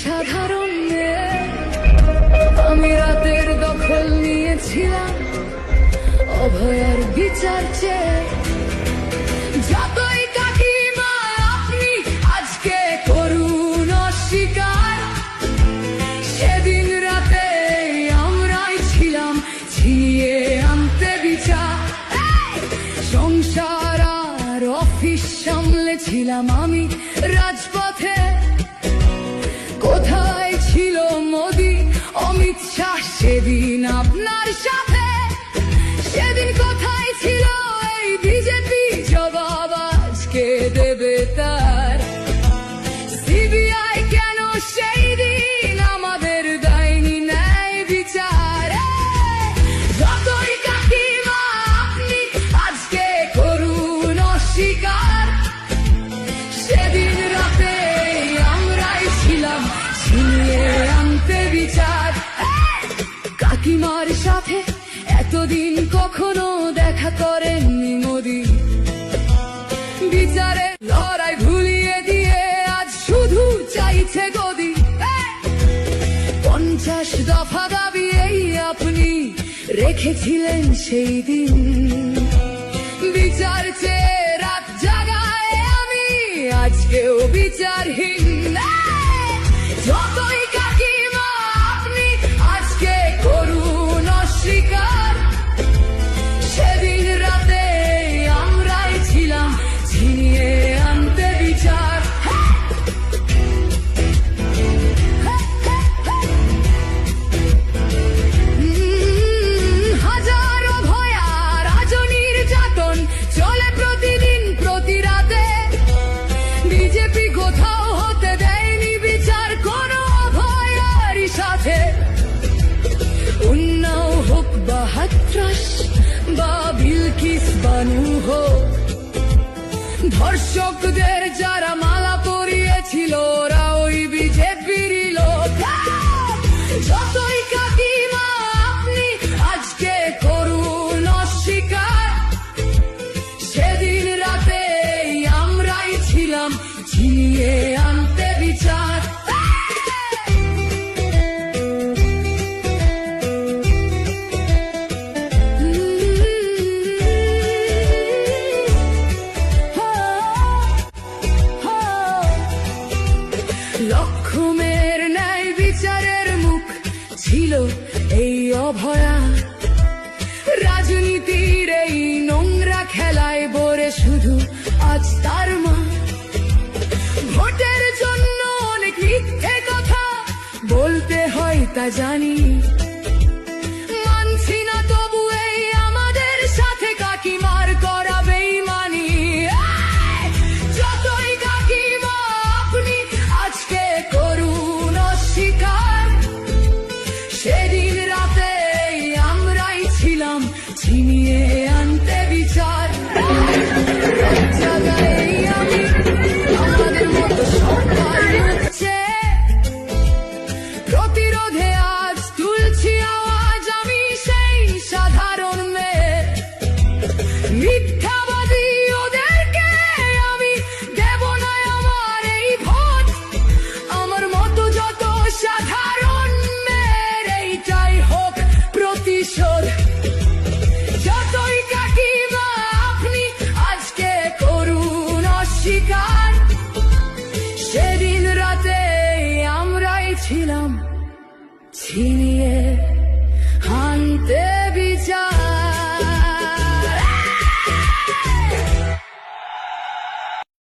সাধারণ মেয়ে, আমি রাতের দখল নিয়েছিলাম অভয়ার বিচার চেয়ে। যতই কাকিমা আপনি আজকে করুন অস্বীকার, সেদিন রাতে আমরাই ছিলাম ছিনিয়ে আনতে বিচার। সংসার আর অফিস সামলেছিলাম আমি রাজপথে। কোথায় ছিল মোদি অমিত শাহ সেদিন আপনার সাথে? সেদিন কোথায় ছিল এই বিজেপি? জবাব আজকে দেবে তার। সিবিআই কেন সেই দিন আমাদের দেয়নি ন্যায় বিচার? যতই কাকিমা আপনি আজকে করুন অস্বীকার, সেদিন রাতে আমরাই ছিলাম ছিনিয়ে আনতে বিচার। কাকিমার সাথে এতদিন কখনো দেখা করেননি মোদি, বিচারের লড়াই ভুলিয়ে দিয়ে আজ শুধু চাইছে গদি। 50 দফা দাবি এই আপনি রেখেছিলেন সেই দিন, বিচার চেয়ে রাত জাগায় আমি আজকেও বিচারহীন। যতই কাকিমা আপনি আজকে করুন অস্বীকার, সেদিন রাতে আমরাই ছিলাম ছিনিয়ে আনতে বিচার। হাজারো ভয়া রাজনির্যাতন চলে প্রতিদিন প্রতি রাতে। বিজেপি কোথাও হতে দেয়নি বিচার কোনো অভয়ারই সাথে। উন্নাও হোক বা হাথরাস বা বিলকিস বানু হোক, ধর্ষকদের যারা মালা পরিয়েছিল ওরা ওই বিজেপিরই লোক। যতই কাকিমা আপনি আজকে করুন অস্বীকার, সেদিন রাতে আমরাই ছিলাম ছিনিয়ে আনতে বিচার। লক্ষ্মণের ন্যায় বিচারের মুখ ছিল এই অভয়া। রাজনীতির এই নোংরা খেলায় বরে শুধু আজ তার মা। ভোটের জন্য অনেক মিথ্যে কথা বলতে হয় তা জানি, মানছি না তবু এই আমাদের সাথে কাকিমার করা বেইমানি। যতই কাকিমা আপনি আজকে করুন অস্বীকার, সেদিন রাতে আমরাই ছিলাম ছিনিয়ে আনতে বিচার। জায়গায় আমি আমাদের মতো সরকার হচ্ছে, প্রতিরোধে আজ তুলছি আওয়াজ আমি সেই সাধারণ মেয়ে। মিথ্যাবাদী ওদেরকে আমি দেব না আমার এই ভোট। আমার মতো যত সাধারণ মেয়ের এইটাই হোক প্রতিশোধ। যতই কাকিমা আপনি আজকে করুন অস্বীকার, সেদিন রাতে আমরাই ছিলাম ছিনিয়ে আনতে বিচার।